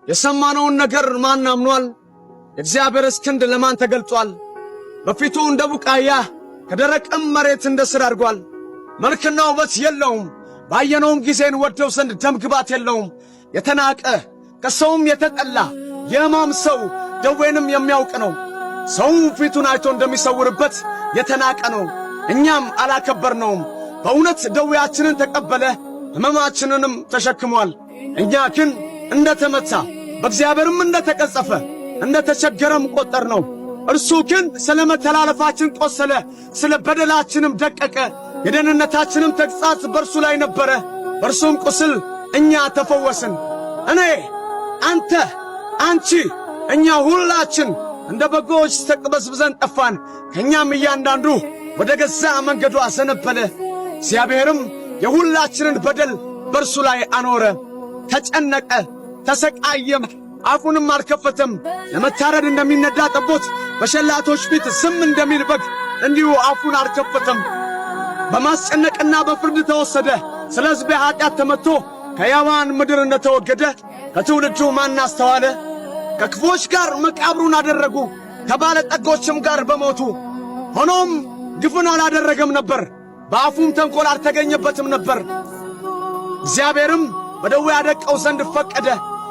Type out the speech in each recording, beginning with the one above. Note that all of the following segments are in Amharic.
የሰማነውን ነገር ማን አምኗል? የእግዚአብሔር ክንድ ለማን ተገልጧል? በፊቱ እንደ ቡቃያ ከደረቅም መሬት እንደ ሥር አድጓል። መልክና ውበት የለውም፣ ባየነውም ጊዜን ወደው ዘንድ ደም ግባት የለውም። የተናቀ ከሰውም የተጠላ የሕማም ሰው ደዌንም የሚያውቅ ነው። ሰው ፊቱን አይቶ እንደሚሰውርበት የተናቀ ነው፣ እኛም አላከበርነውም። በእውነት ደዌያችንን ተቀበለ፣ ሕመማችንንም ተሸክሟል። እኛ ግን እንደ ተመታ በእግዚአብሔርም እንደ ተቀጸፈ እንደ ተቸገረም ቈጠርነው። እርሱ ግን ስለ መተላለፋችን ቈሰለ፣ ስለ በደላችንም ደቀቀ። የደህንነታችንም ተግሣጽ በእርሱ ላይ ነበረ፣ በእርሱም ቁስል እኛ ተፈወስን። እኔ፣ አንተ፣ አንቺ፣ እኛ ሁላችን እንደ በጎች ተቅበዝብዘን ጠፋን። ከእኛም እያንዳንዱ ወደ ገዛ መንገዱ አዘነበለ። እግዚአብሔርም የሁላችንን በደል በእርሱ ላይ አኖረ። ተጨነቀ፣ ተሰቃየም፣ አፉንም አልከፈተም። ለመታረድ እንደሚነዳ ጠቦት፣ በሸላቶች ፊት ዝም እንደሚል በግ እንዲሁ አፉን አልከፈተም። በማስጨነቅና በፍርድ ተወሰደ። ስለ ሕዝቤ ኀጢአት ተመትቶ ከሕያዋን ምድር እንደ ተወገደ ከትውልዱ ማን አስተዋለ? ከክፎች ጋር መቃብሩን አደረጉ፣ ከባለጠጎችም ጋር በሞቱ። ሆኖም ግፍን አላደረገም ነበር፣ በአፉም ተንኰል አልተገኘበትም ነበር። እግዚአብሔርም በደዌ ያደቀው ዘንድ ፈቀደ።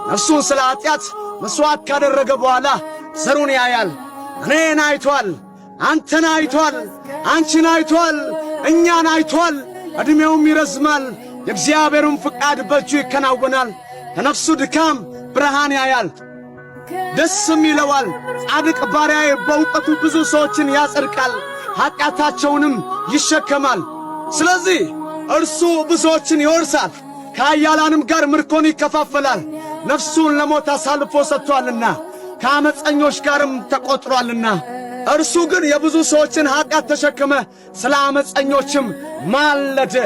ነፍሱን ስለ ኀጢአት መሥዋዕት ካደረገ በኋላ ዘሩን ያያል። እኔን አይቶአል፣ አንተን አይቶአል፣ አንቺን አይቶአል፣ እኛን አይቶአል። ዕድሜውም ይረዝማል፣ የእግዚአብሔርም ፍቃድ በእጁ ይከናወናል። ከነፍሱ ድካም ብርሃን ያያል፣ ደስም ይለዋል። ጻድቅ ባሪያዬ በእውቀቱ ብዙ ሰዎችን ያጸድቃል፣ ኀጢአታቸውንም ይሸከማል። ስለዚህ እርሱ ብዙዎችን ይወርሳል፣ ከኃያላንም ጋር ምርኮን ይከፋፈላል። ነፍሱን ለሞት አሳልፎ ሰጥቶአልና ከዓመፀኞች ጋርም ተቈጥሮአልና። እርሱ ግን የብዙ ሰዎችን ኀጢአት ተሸከመ፣ ስለ ዓመፀኞችም ማለደ።